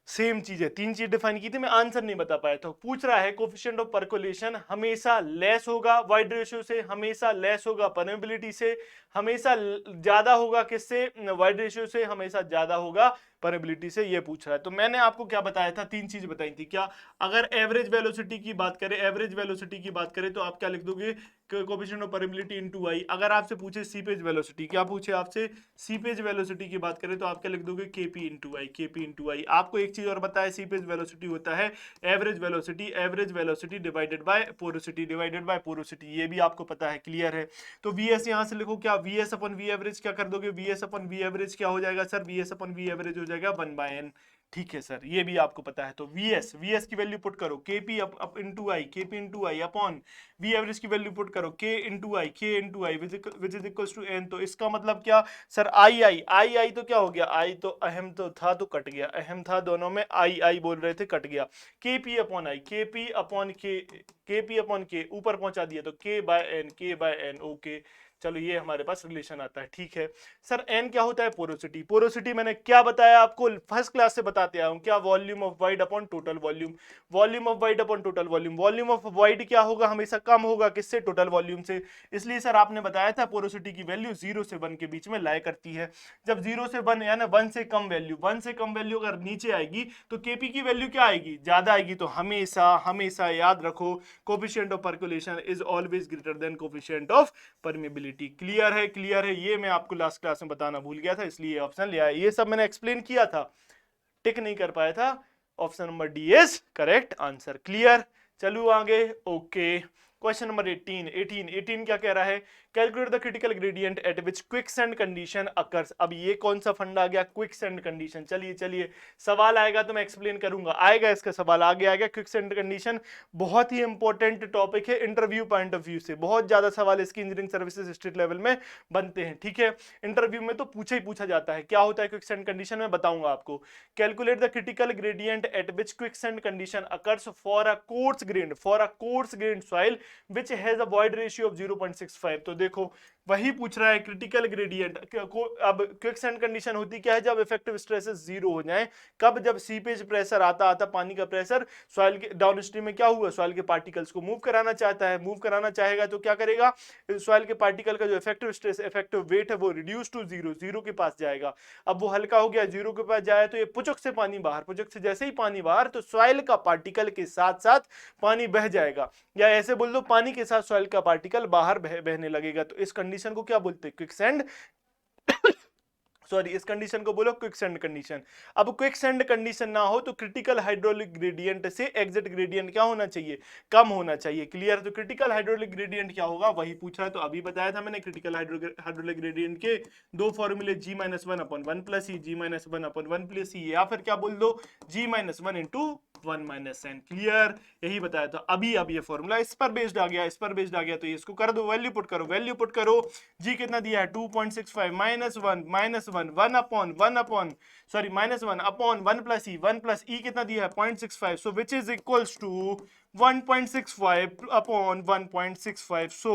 सेम चीज है, तीन चीज डिफाइन की थी, मैं आंसर नहीं बता पाया था। पूछ रहा है कोफिशिएंट ऑफ परकोलेशन हमेशा लेस होगा वाइड रेशियो से, हमेशा लेस होगा परमेबिलिटी से, हमेशा ज्यादा होगा किससे? वाइड रेशियो से, हमेशा ज्यादा होगा परमेबिलिटी से, ये पूछ रहा है। तो मैंने आपको क्या बताया था? तीन चीज बताई थी। क्या? अगर एवरेज वेलोसिटी की बात करें तो आप क्या लिख दोगे? Coefficient of permeability into I. अगर आपसे पूछे सीपेज वेलोसिटी, क्या पूछे आपसे? सीपेज वेलोसिटी की बात करें तो आप क्या लिख दोगे? केपी इनटू आई। आपको एक चीज और बताया, सीपेज वेलोसिटी होता है average velocity divided by porosity, ये भी आपको पता है। क्लियर है? तो वीएस यहां से लिखो, क्या? वीएस अपॉन वी एवरेज क्या कर दोगे? वीएस अपॉन वी एवरेज क्या हो जाएगा sir? VS upon V average हो जाएगा 1/n। ठीक है सर, ये भी आपको पता है। तो वीएस की वैल्यू पुट करो KP up into I, KP into I upon V average की वैल्यू पुट करो K into I which is equals to n. तो इसका मतलब क्या सर, आई तो क्या हो गया, आई तो अहम तो था तो कट गया, अहम था दोनों में, आई बोल रहे थे कट गया। KP upon I, KP upon के ऊपर पहुंचा दिया तो के बाय एन। ओके चलो ये हमारे पास रिलेशन आता है। ठीक है सर, एन क्या होता है, पोरोसिटी। पोरोसिटी मैंने क्या बताया आपको, फर्स्ट क्लास से बताते आया हूं, क्या, volume of wide upon total volume. Volume of wide upon total volume, volume of wide क्या होगा, हमेशा कम होगा किससे, टोटल वॉल्यूम से। इसलिए सर आपने बताया था पोरोसिटी की वैल्यू 0 से 1 के बीच में लाया करती है। जब 0 से 1 यानी 1 से कम वैल्यू, 1 से कम वैल्यू अगर नीचे आएगी तो केपी की वैल्यू क्या आएगी, ज्यादा आएगी। तो हमेशा हमेशा याद रखो, coefficient of percolation is always greater than coefficient of permeability. Clear है, क्लियर है, ये मैं आपको लास्ट क्लास में बताना भूल गया था, इसलिए ऑप्शन लिया है। ये सब मैंने एक्सप्लेन किया था, टिक नहीं कर पाया था। Option number D is correct answer. Clear, चलो आगे। ओके, क्वेश्चन नंबर 18 क्या कह रहा है, calculate the critical gradient at which quicksand condition occurs. अब ये कौन सा फंडा आ गया, क्विकसेंट कंडीशन। चलिए चलिए, सवाल आएगा तो मैं एक्सप्लेन करूंगा, आएगा इसका सवाल, आगे आएगा। क्विकसेंट कंडीशन बहुत ही इंपॉर्टेंट टॉपिक है इंटरव्यू पॉइंट ऑफ व्यू से, बहुत ज्यादा सवाल इसकी इंजीनियरिंग सर्विसेज स्टेट लेवल में बनते हैं। ठीक है, इंटरव्यू में तो पूछा जाता है क्या होता है क्विकसेंट कंडीशन, मैं बताऊंगा आपको। Calculate the critical gradient at which quicksand condition occurs for a coarse grained soil which has a void ratio of 0.65। तो देखो वही पूछ रहा है क्रिटिकल ग्रेडियंट को। अब क्विकसेंट कंडीशन होती क्या है, जब इफेक्टिव स्ट्रेसेस 0 हो जाएं। कब, जब सीपेज प्रेशर आता पानी का प्रेशर सॉइल के डाउन स्ट्रीम में क्या हुआ, सॉइल के पार्टिकल्स को मूव कराना चाहता है, मूव कराना चाहेगा तो क्या करेगा, सॉइल के पार्टिकल का जो इफेक्टिव स्ट्रेस, इफेक्टिव वेट है वो रिड्यूस टू 0 के पास जाएगा। अब वो हल्का हो गया, 0 के पास जाए तो ये पुचक से पानी बाहर, पुचक से जैसे ही पानी बाहर तो सॉइल का पार्टिकल के साथ साथ पानी बह जाएगा, या ऐसे बोल दो पानी के साथ सॉइल का पार्टिकल बाहर बहने लगेगा। तो इस कंडीशन को क्या बोलते हैं, क्विकसेंट सॉरी, इस कंडीशन को बोलो क्विकसेंट कंडीशन। अब क्विकसेंट कंडीशन ना हो तो क्रिटिकल हाइड्रोलिक ग्रेडियंट से एग्जिट ग्रेडियंट क्या होना चाहिए, कम होना चाहिए। क्लियर, तो क्रिटिकल हाइड्रोलिक ग्रेडियंट क्या होगा वही पूछा है, तो अभी बताया था मैंने। क्रिटिकल हाइड्रोलिक ग्रेडियंट के दो फॉर्मूले, G-1/1 प्लस ई, G-1/1 प्लस ई, या फिर क्या बोल दो G-1 इंटू 1 - n। क्लियर, यही बताया था अभी। अब ये फॉर्मूला इस पर बेस्ड आ गया, तो इसको कर दो, वैल्यू पुट करो। जी कितना दिया है 2.65 -1 अपॉन -1 प्लस ई कितना दिया है 0.65, so which is equals to 1.65 upon 1.65, so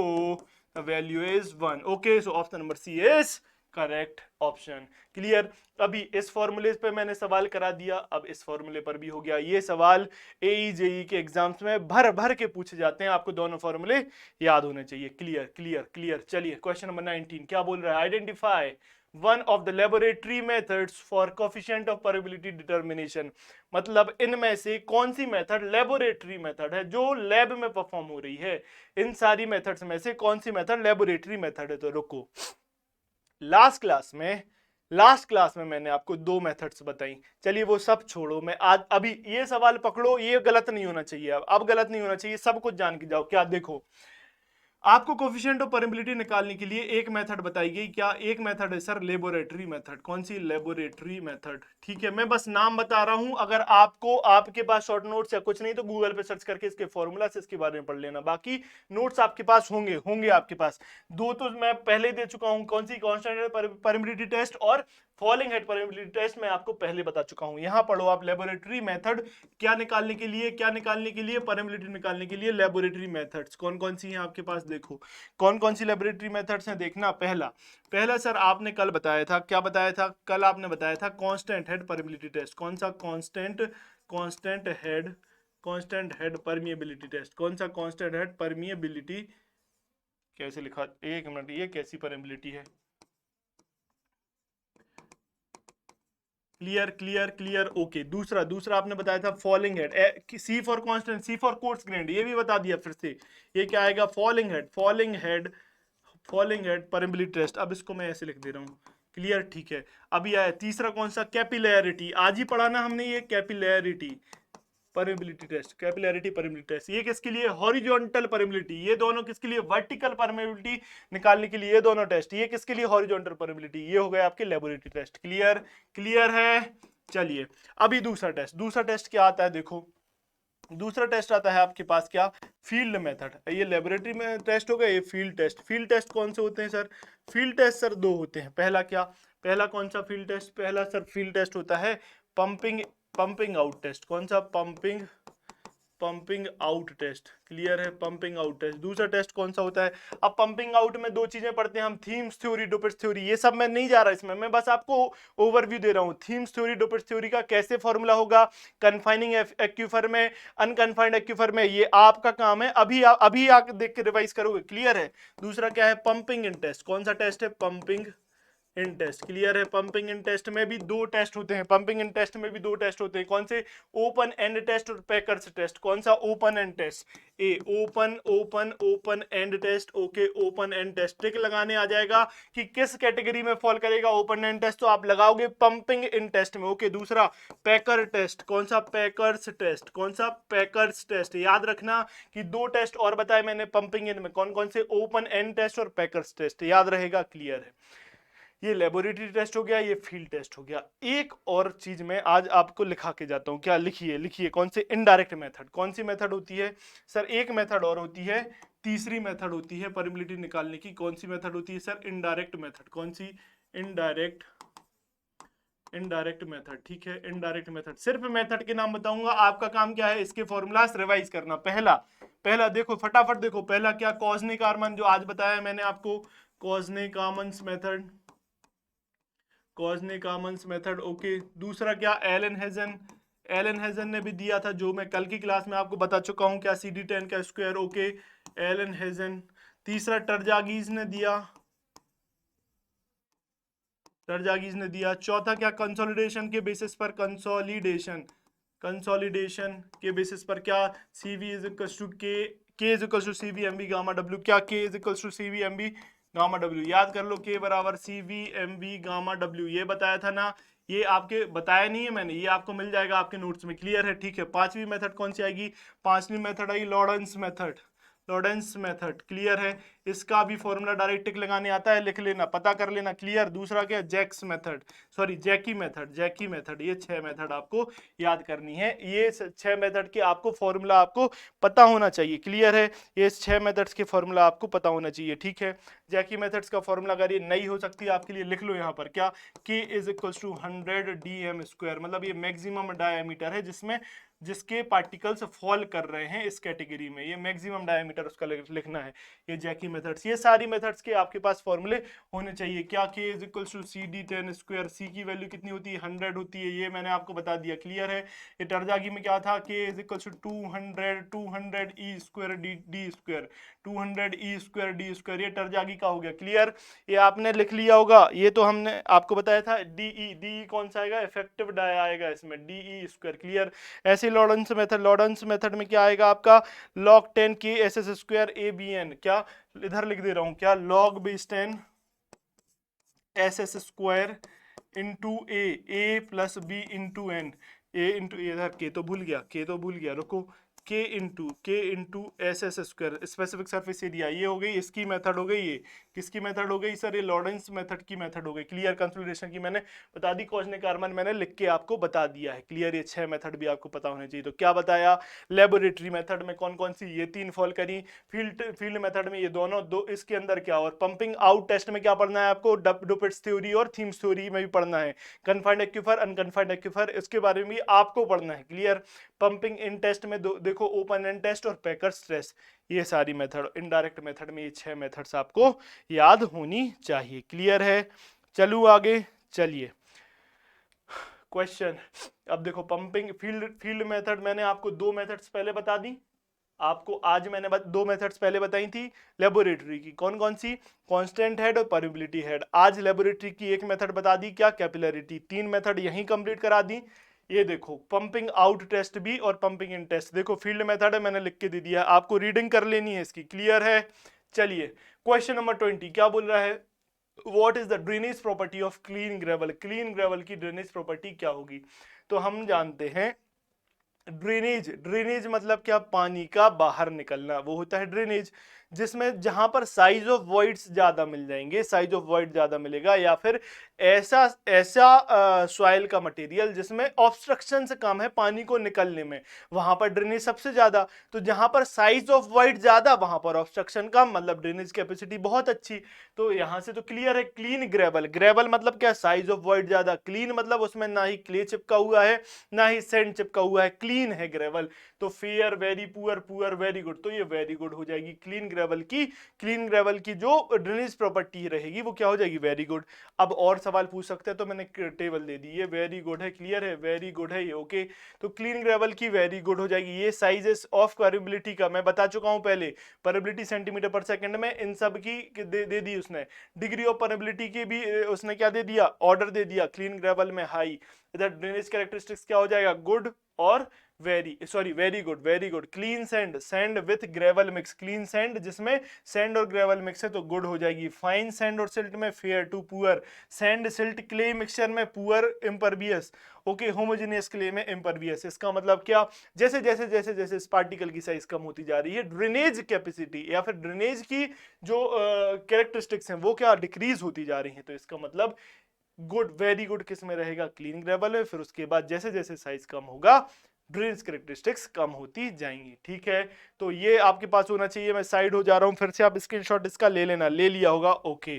the value is 1। Okay, so option number C is correct option. Clear, अभी इस फॉर्मूले पे मैंने सवाल करा दिया, अब इस फॉर्मूले पर भी हो गया। ये सवाल एई जेई के एग्जाम्स में भर भर के पूछे जाते हैं, आपको दोनों फॉर्मूले याद होने चाहिए। क्लियर क्लियर क्लियर, चलिए क्वेश्चन नंबर 19 क्या बोल रहा है, identify one of the laboratory methods for coefficient of permeability determination. मतलब इनमें से कौन सी मेथड लेबोरेटरी मेथड है जो लैब में परफॉर्म हो रही है, इन सारी मेथड्स में से कौन सी मेथड लेबोरेटरी मेथड है। तो रुको, लास्ट क्लास में मैंने आपको दो मेथड्स बताई, चलिए वो सब छोड़ो, मैं आज अभी ये सवाल पकड़ो, ये गलत नहीं होना चाहिए, अब गलत नहीं होना चाहिए, सब कुछ जान के जाओ। क्या देखो, आपको कोफिशिएंट ऑफ परमेबिलिटी निकालने के लिए एक मेथड बताई गई, क्या एक मेथड है सर, लेबोरेटरी मेथड। कौन सी, लेबोरेटरी मेथड। ठीक है, मैं बस नाम बता रहा हूं, अगर आपको आपके पास शॉर्ट नोट्स या कुछ नहीं तो गूगल पे सर्च करके इसके फॉर्मूला से इसके बारे में पढ़ लेना, बाकी नोट्स आपके पास होंगे आपके पास। दो तो मैं पहले दे चुका हूं, कौन सी, कांस्टेंट परमेबिलिटी टेस्ट और फॉलिंग हेड परमेबिलिटी टेस्ट मैं आपको पहले बता चुका हूं। यहां पढ़ो आप, लेबोरेटरी मेथड क्या निकालने के लिए, परमेबिलिटी निकालने के लिए लेबोरेटरी मेथड्स कौन कौन सी हैं आपके पास। देखो कौन कौन सी लेबोरेटरी मेथड्स हैं, देखना। पहला सर आपने कल बताया था, क्या बताया था कल, आपने बताया था कांस्टेंट हेड परमेबिलिटी टेस्ट। कौन सा, कांस्टेंट हेड परमेबिलिटी टेस्ट। कौन सा, कांस्टेंट हेड परमेबिलिटी, कैसे लिखा, एक मिनट, ये कैसी परमेबिलिटी है। Clear clear clear, okay. दूसरा आपने बताया था falling head, C for constant, C for coarse grained, ये भी बता दिया फिर से। ये क्या आएगा, फॉलिंग हेड परमेबिलिटी टेस्ट। अब इसको मैं ऐसे लिख दे रहा हूँ, क्लियर, ठीक है। अभी आया तीसरा, कौन सा, कैपिलैरिटी, आज ही पढ़ा ना हमने ये capillarity permeability test, capillarity permeability test. ये किसके लिए, हॉरिजॉन्टल परमेबिलिटी। ये दोनों किसके लिए, वर्टिकल परमेबिलिटी निकालने के लिए ये दोनों टेस्ट। ये किसके लिए, हॉरिजॉन्टल परमेबिलिटी। ये हो गए आपके लेबोरेटरी टेस्ट। क्लियर है, चलिए अभी दूसरा टेस्ट क्या आता है, देखो दूसरा टेस्ट आता है आपके पास क्या, फील्ड मेथड। ये लेबोरेटरी में टेस्ट हो गया, ये फील्ड टेस्ट। फील्ड टेस्ट कौन से होते हैं सर? फील्ड टेस्ट सर दो होते हैं। पहला क्या, पहला कौन सा फील्ड टेस्ट? पहला सर फील्ड टेस्ट होता है पंपिंग पंपिंग आउट टेस्ट। कौन सा? Pumping out test. क्लियर है, पंपिंग आउट टेस्ट। दूसरा टेस्ट कौन सा होता है? अब पंपिंग आउट में दो चीजें पढ़ते हैं हम, थीम्स थ्योरी, डुपिट्स थ्योरी। ये सब मैं नहीं जा रहा इसमें, मैं बस आपको ओवरव्यू दे रहा हूँ। थीम्स थ्योरी, डुपिट्स थ्योरी का कैसे फॉर्मूला होगा कन्फाइनिंग एक्यूफर में, अनकन्फाइंड एक्यूफर में, ये आपका काम है। अभी आके देख के रिवाइज करोगे। क्लियर है। दूसरा क्या है? Pumping in test. कौन सा टेस्ट है? Pumping in test. क्लियर है। पंपिंग इन टेस्ट में भी दो टेस्ट होते हैं। पंपिंग इन टेस्ट में भी दो टेस्ट होते हैं। कौन से? ओपन एंड टेस्ट और पैकर्स टेस्ट। कौन सा? Open end test. A open end test. Okay, open end test. Trick लगाने आ जाएगा कि किस कैटेगरी में फॉल करेगा ओपन एंड टेस्ट, तो आप लगाओगे पंपिंग इन टेस्ट में। ओके, दूसरा पैकर टेस्ट। कौन सा? Packers test. कौन सा? Packers test. याद रखना कि दो टेस्ट और बताए मैंने पंपिंग इन में, कौन कौन से? ओपन एंड टेस्ट और पैकर्स टेस्ट। याद रहेगा। क्लियर है। ये लेबोरेटरी टेस्ट हो गया, ये फील्ड टेस्ट हो गया। एक और चीज मैं आज आपको लिखा के जाता हूं। क्या? लिखिए लिखिए। कौन से? Indirect method. कौन सी मेथड होती है सर? एक मेथड और होती है, तीसरी मेथड होती है परमिबिलिटी निकालने की। कौन सी मेथड होती है सर? Indirect method. कौन सी? Indirect method. ठीक है, इनडायरेक्ट मेथड। सिर्फ मेथड के नाम बताऊंगा, आपका काम क्या है? इसके फॉर्मूलास रिवाइज करना। पहला देखो, फटाफट देखो। पहला क्या? कॉजने-कॉमन, जो आज बताया मैंने आपको, कॉजने-कॉमन्स मेथड। कॉजने-कॉमन्स मेथड। ओके, दूसरा क्या? एलन हेजन ने भी दिया था, जो मैं कल की क्लास में आपको बता चुका हूं। क्या? CD10 का स्क्वायर। Okay, Elon हेजन। तीसरा टर्जागीज ने दिया, चौथा क्या? कंसोलिडेशन के बेसिस पर, कंसोलिडेशन के बेसिस पर क्या? CV is equal to K is equal to CV MB gamma W। क्या? K is equal to CV MB gamma W। याद कर लो, के बराबर CV MB गामा W। ये बताया था ना, ये आपके बताया नहीं है मैंने, ये आपको मिल जाएगा आपके नोट्स में। क्लियर है। ठीक है, पांचवी मेथड कौन सी आएगी? पांचवी method I Lawrence method. Lawrence method. Clear है। इसका भी फॉर्मूला डायरेक्ट टिक लगाने आता है, लिख लेना, पता कर लेना। क्लियर। दूसरा क्या? जैक्स मेथड, सॉरी जैकी मेथड। ये 6 मेथड आपको याद करनी है। ये 6 मेथड के आपको फॉर्मूला आपको पता होना चाहिए। क्लियर है। ये 6 मेथड्स के फॉर्मूला आपको पता होना चाहिए। ठीक है। जैकी मेथड्स का फॉर्मूला अगर ये नहीं हो सकती आपके लिए, लिख लो यहाँ पर क्या? K is equal to 100 dm square. मतलब ये मैक्सिमम डायमीटर है जिसके पार्टिकल्स फॉल कर रहे हैं इस कैटेगरी में, ये मैक्सिमम डायमीटर उसका लिखना है। ये जैकी मेथड्स, ये सारी मेथड्स के आपके पास फॉर्मूले होने चाहिए। क्या? K is equal to CD10 square. C की वैल्यू कितनी होती है? 100 होती है, ये मैंने आपको बता दिया। क्लियर है। ये टर्जागी में क्या था? K is equal to 200 E square D square, 200 E square D square. ये टर्जागी का हो गया। क्लियर। ये आपने लिख लिया होगा। ये तो हमने आपको बताया था। DE कौन सा आएगा? इफेक्टिव डाई आएगा इसमें, DE स्क्वायर। क्लियर। ऐसे लॉरेंस मेथड में क्या आएगा आपका? log 10 K SS square ABN। क्या? इधर लिख दे रहा हूं, क्या? log base 10 SS square into A plus B into N. इधर के तो भूल गया, रुको। K into S S square specific surface area. ये हो गई इसकी मेथड हो गई। ये किसकी मेथड हो गई सर? ये लॉरेंस मेथड की मेथड हो गई। क्लियर। कंसोलिडेशन की मैंने बता दी, कॉजने-कॉमन मैंने लिख के आपको बता दिया है। क्लियर। ये 6 मेथड भी आपको पता होने चाहिए। तो क्या बताया? लेबोरेटरी मेथड में कौन कौन सी? ये 3 फॉल करी। फील्ड मेथड में ये दोनों दो। इसके अंदर क्या? और पंपिंग आउट टेस्ट में क्या पढ़ना है आपको? डुपिट्स थ्योरी और थीम्स थ्योरी में भी पढ़ना है। कन्फाइंड एक्यूफर, अनकन्फाइंड एक्यूफर, इसके बारे में भी आपको पढ़ना है। क्लियर। पंपिंग इन टेस्ट में देखो, ओपन एंड टेस्ट और पैकर्स टेस्ट। ये सारी मेथड इनडायरेक्ट मेथड में, ये 6 मेथड्स आपको याद होनी चाहिए। क्लियर है। चलूं आगे। चलिए क्वेश्चन। अब देखो, पंपिंग फील्ड मेथड मैंने आपको 2 मेथड्स पहले बता दी। आपको आज मैंने 2 मेथड्स पहले बताई थी लेबोरेटरी की। कौन कौन सी? कांस्टेंट हेड और परमिबिलिटी हेड। आज लेबोरेटरी की एक मेथड बता दी, क्या? कैपिलरिटी। 3 मेथड यहीं कंप्लीट करा दी। ये देखो, पंपिंग आउट टेस्ट भी और पंपिंग इन टेस्ट। देखो फील्ड मेथड है, मैंने लिख के दे दिया, आपको रीडिंग कर लेनी है इसकी। क्लियर है। चलिए क्वेश्चन नंबर 20 क्या बोल रहा है? What is the drainage property of clean gravel. Clean gravel की ड्रेनेज प्रॉपर्टी क्या होगी? तो हम जानते हैं ड्रेनेज मतलब क्या? पानी का बाहर निकलना, वो होता है ड्रेनेज। जिसमें जहां पर साइज ऑफ वॉइड्स ज्यादा मिल जाएंगे, साइज ऑफ वॉइड ज्यादा मिलेगा, या फिर ऐसा ऐसा सॉइल का मटेरियल जिसमें ऑब्स्ट्रक्शन से कम है पानी को निकलने में, वहां पर ड्रेनेज सबसे ज्यादा। तो जहां पर साइज ऑफ वॉइड ज्यादा वहां पर ऑब्स्ट्रक्शन कम, मतलब ड्रेनेज कैपेसिटी बहुत अच्छी। तो यहां से तो क्लियर है, क्लीन ग्रेवल। ग्रेवल मतलब क्या, साइज ऑफ वॉइड ज्यादा, क्लीन मतलब उसमें ना ही क्ले चिपका हुआ है ना ही सैंड चिपका हुआ है, क्लीन है ग्रेवल। तो fair, very poor, poor very good, तो ये वेरी गुड हो जाएगी क्लीन ग्रेवल की। क्लीन ग्रेवल की जो ड्रेनेज प्रॉपर्टी रहेगी वो क्या हो जाएगी, वेरी गुड। अब और सवाल पूछ सकते हैं, तो मैंने टेबल दे दी, ये वेरी गुड है, क्लियर है, वेरी गुड है ये, ओके। तो क्लीन ग्रेवल की वेरी गुड हो जाएगी। ये साइजेस ऑफ परमेबिलिटी का मैं बता चुका हूं पहले, परमेबिलिटी सेंटीमीटर पर सेकंड में, इन सब की दे दी उसने। डिग्री ऑफ परमेबिलिटी की भी उसने क्या दे दिया, ऑर्डर दे दिया। क्लीन ग्रेवल में हाई, इधर ड्रेनेज कैरेक्टरिस्टिक्स क्या हो जाएगा, गुड और very, sorry very good, very good. Clean sand, sand with gravel mix, clean sand जिसमें सैंड और ग्रेवल मिक्स है तो गुड हो जाएगी। फाइन सैंड और सिल्ट में fair to poor, sand silt clay mixture में poor impervious, okay. Homogeneous clay में इम्परवियस। इसका मतलब क्या, जैसे जैसे जैसे जैसे इस पार्टिकल की साइज कम होती जा रही है, ड्रेनेज कैपेसिटी या फिर ड्रेनेज की जो कैरेक्टरिस्टिक्स हैं वो क्या डिक्रीज होती जा रही हैं। तो इसका मतलब गुड, वेरी गुड किस में रहेगा, क्लीन ग्रेवल में। फिर उसके बाद जैसे जैसे साइज कम होगा ड्रेनेज कैरेक्टरिस्टिक्स कम होती जाएंगी, ठीक है। तो ये आपके पास होना चाहिए। मैं साइड हो जा रहा हूं, फिर से आप स्क्रीनशॉट इसका ले लेना, ले लिया होगा, ओके।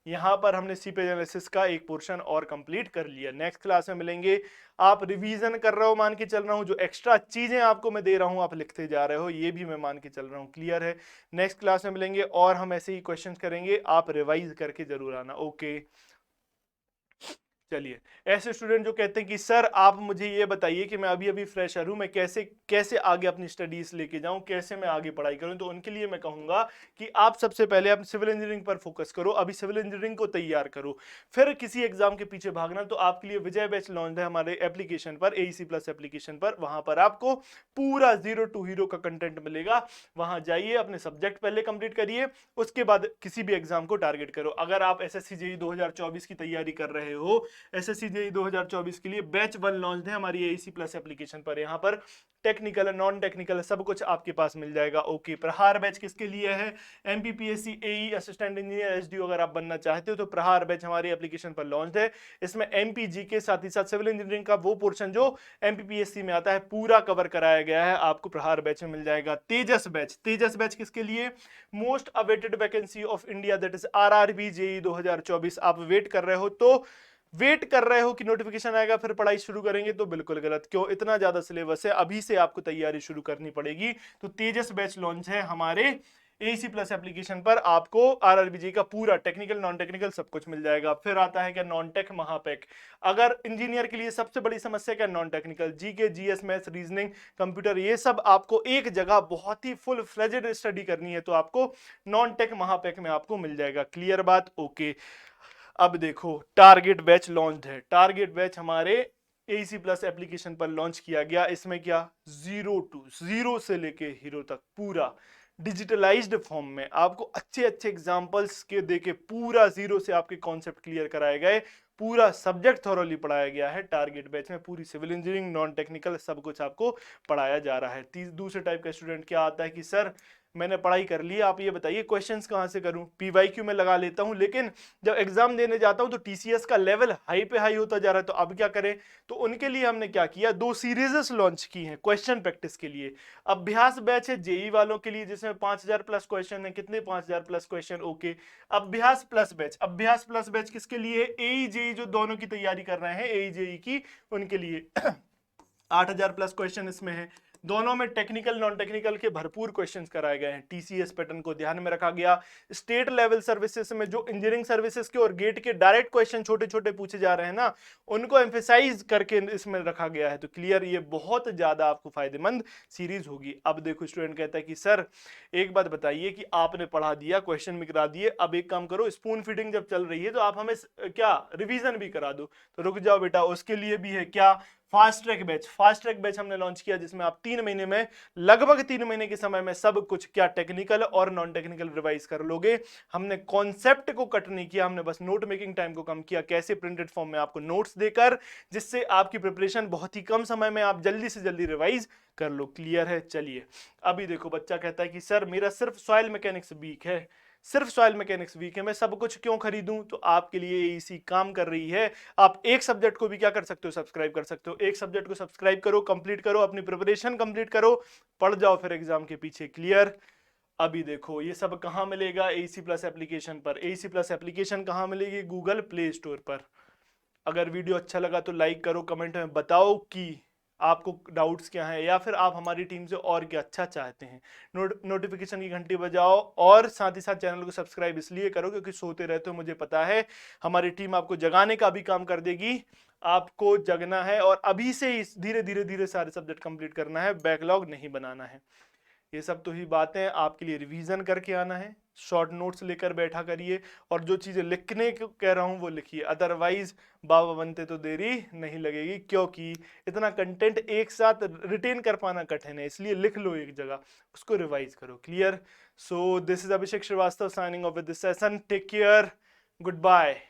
यहां पर हमने सीपेज एनालिसिस का एक पोर्शन और कंप्लीट कर लिया। नेक्स्ट क्लास में मिलेंगे। आप रिवीजन कर रहे हो, मान के चल रहा हूं, जो एक्स्ट्रा चीजें आपको मैं दे रहा हूं आप लिखते जा रहे हो, ये भी मैं मान के चल रहा हूं, क्लियर है। नेक्स्ट क्लास में मिलेंगे और हम ऐसे ही क्वेश्चंस करेंगे, आप रिवाइज करके जरूर आना, ओके। चलिए, ऐसे स्टूडेंट जो कहते हैं कि सर आप मुझे ये बताइए कि मैं अभी अभी फ्रेशर हूं, मैं कैसे कैसे आगे अपनी स्टडीज लेके जाऊं, कैसे मैं आगे पढ़ाई करूं, तो उनके लिए मैं कहूंगा कि आप सबसे पहले आप सिविल इंजीनियरिंग पर फोकस करो, अभी सिविल इंजीनियरिंग को तैयार करो, फिर किसी एग्जाम के पीछे भागना। तो आपके लिए विजय बैच लॉन्च है हमारे एप्लीकेशन पर, एईसी प्लस एप्लीकेशन पर, वहां पर आपको पूरा 0 टू हीरो का कंटेंट मिलेगा। वहां जाइए, अपने सब्जेक्ट पहले कंप्लीट करिए, उसके बाद किसी भी एग्जाम को टारगेट करो। अगर आप एसएससी जेईई 2024 की तैयारी कर रहे हो, एसएससी जेईई 2024 के लिए बैच 1 लॉन्च है हमारी एईसी प्लस एप्लीकेशन पर। यहाँ पर टेक्निकल नॉन टेक्निकल सब कुछ आपके पास मिल जाएगा, ओके। प्रहार बैच किसके लिए है, एमपीपीएससी, एई, असिस्टेंट इंजीनियर, एसडीओ अगर आप बनना चाहते हो तो प्रहार बैच हमारी एप्लीकेशन पर लॉन्च है। इसमें एमपीजी के साथ ही साथ सिविल इंजीनियरिंग का वो पोर्शन जो एमपीपीएससी में आता है पूरा कवर कराया गया है, आपको प्रहार बैच में मिल जाएगा। तेजस बैच, तेजस बैच किसके लिए, most awaited vacancy of India, that is RRB JEE 2024। आप वेट कर रहे हो, तो वेट कर रहे हो कि नोटिफिकेशन आएगा फिर पढ़ाई शुरू करेंगे, तो बिल्कुल गलत। क्यों, इतना ज्यादा सिलेबस है, अभी से आपको तैयारी शुरू करनी पड़ेगी। तो तेजस बैच लॉन्च है हमारे एसी प्लस एप्लीकेशन पर, आपको आरआरबीजी का पूरा टेक्निकल नॉन टेक्निकल सब कुछ मिल जाएगा। फिर आता है क्या, नॉन टेक महापेक। अगर इंजीनियर के लिए सबसे बड़ी समस्या क्या, non technical, GK, GS, maths, reasoning, computer, ये सब आपको एक जगह बहुत ही फुल फ्लेजेड स्टडी करनी है, तो आपको नॉन टेक महापेक में आपको मिल जाएगा, क्लियर बात, ओके। अब देखो, टारगेट बैच लॉन्च है। टारगेट बैच हमारे एईसी प्लस एप्लीकेशन पर लॉन्च किया गया। इसमें क्या, 0 से लेके हीरो तक पूरा डिजिटलाइज्ड फॉर्म में आपको अच्छे अच्छे एग्जांपल्स के देके पूरा 0 से आपके कॉन्सेप्ट क्लियर कराए गए, पूरा सब्जेक्ट थॉरोली पढ़ाया गया है। टारगेट बैच में पूरी सिविल इंजीनियरिंग नॉन टेक्निकल सब कुछ आपको पढ़ाया जा रहा है। दूसरे टाइप का स्टूडेंट क्या आता है कि सर मैंने पढ़ाई कर ली, आप ये बताइए क्वेश्चंस कहाँ से करूं, पीवाईक्यू में लगा लेता हूं, लेकिन जब एग्जाम देने जाता हूं तो टीसीएस का लेवल हाई पे हाई होता जा रहा है, तो अब क्या करें। तो उनके लिए हमने क्या किया, 2 सीरीजेस लॉन्च की हैं क्वेश्चन प्रैक्टिस के लिए। अभ्यास बैच है जेई वालों के लिए जिसमें 5000 प्लस क्वेश्चन है, कितने 5000 प्लस क्वेश्चन, ओके। अभ्यास प्लस बैच, अभ्यास प्लस बैच किसके लिए, एई जेई जो दोनों की तैयारी कर रहे हैं, एई जेई की, उनके लिए 8000 प्लस क्वेश्चन इसमें है। दोनों में टेक्निकल नॉन टेक्निकल के भरपूर क्वेश्चंस कराए गए हैं। टीसीएस पैटर्न को ध्यान में रखा गया। स्टेट लेवल सर्विसेज में जो इंजीनियरिंग सर्विसेज के और गेट के डायरेक्ट क्वेश्चन छोटे छोटे पूछे जा रहे हैं ना, उनको एम्फेसाइज करके इसमें रखा गया है। तो क्लियर, ये बहुत ज्यादा आपको फायदेमंद सीरीज होगी। अब देखो, स्टूडेंट कहता है कि सर एक बात बताइए कि आपने पढ़ा दिया, क्वेश्चन भी करा दिए, अब एक काम करो, स्पून फीडिंग जब चल रही है तो आप हमें क्या रिवीजन भी करा दो। तो रुक जाओ बेटा, उसके लिए भी है क्या, फास्ट ट्रैक बैच हमने लॉन्च किया जिसमें आप 3 महीने में, लगभग 3 महीने के समय में सब कुछ क्या टेक्निकल और नॉन टेक्निकल रिवाइज कर लोगे। हमने कॉन्सेप्ट को कट नहीं किया, हमने बस नोट मेकिंग टाइम को कम किया, कैसे प्रिंटेड फॉर्म में आपको नोट्स देकर, जिससे आपकी प्रिपरेशन बहुत ही कम समय में आप जल्दी से जल्दी रिवाइज कर लो। क्लियर है? चलिए अभी देखो, बच्चा कहता है कि सर मेरा सिर्फ सॉइल मैकेनिक्स वीक है, सिर्फ सॉइल मैकेनिक्स वीक है, मैं सब कुछ क्यों खरीदूं? तो आपके लिए एईसी काम कर रही है। आप एक सब्जेक्ट को भी क्या कर सकते हो? सब्सक्राइब कर सकते हो। एक सब्जेक्ट को सब्सक्राइब करो, कंप्लीट करो, अपनी प्रिपरेशन कंप्लीट करो, पढ़ जाओ फिर एग्जाम के पीछे। क्लियर? अभी देखो ये सब कहां मिलेगा? एईसी प्लस एप्लीकेशन पर। एईसी प्लस एप्लीकेशन कहां मिलेगी? गूगल प्ले स्टोर पर। अगर वीडियो अच्छा लगा तो लाइक करो, कमेंट में बताओ कि आपको डाउट्स क्या हैं या फिर आप हमारी टीम से और क्या अच्छा चाहते हैं। नोटिफिकेशन की घंटी बजाओ और साथ ही साथ चैनल को सब्सक्राइब इसलिए करो क्योंकि सोते रहते हो, मुझे पता है। हमारी टीम आपको जगाने का भी काम कर देगी। आपको जगना है और अभी से ही धीरे धीरे धीरे सारे सब्जेक्ट कंप्लीट करना है, बैकलॉग नहीं बनाना है। ये सब तो ही बातें, आपके लिए रिवीजन करके आना है, शॉर्ट नोट्स लेकर बैठा करिए और जो चीजें लिखने को कह रहा हूं वो लिखिए। अदरवाइज बाबा बनते तो देरी नहीं लगेगी, क्योंकि इतना कंटेंट एक साथ रिटेन कर पाना कठिन है, इसलिए लिख लो एक जगह, उसको रिवाइज करो। Clear? So this is Abhishek Shrivastava signing off with this session. Take care, good bye.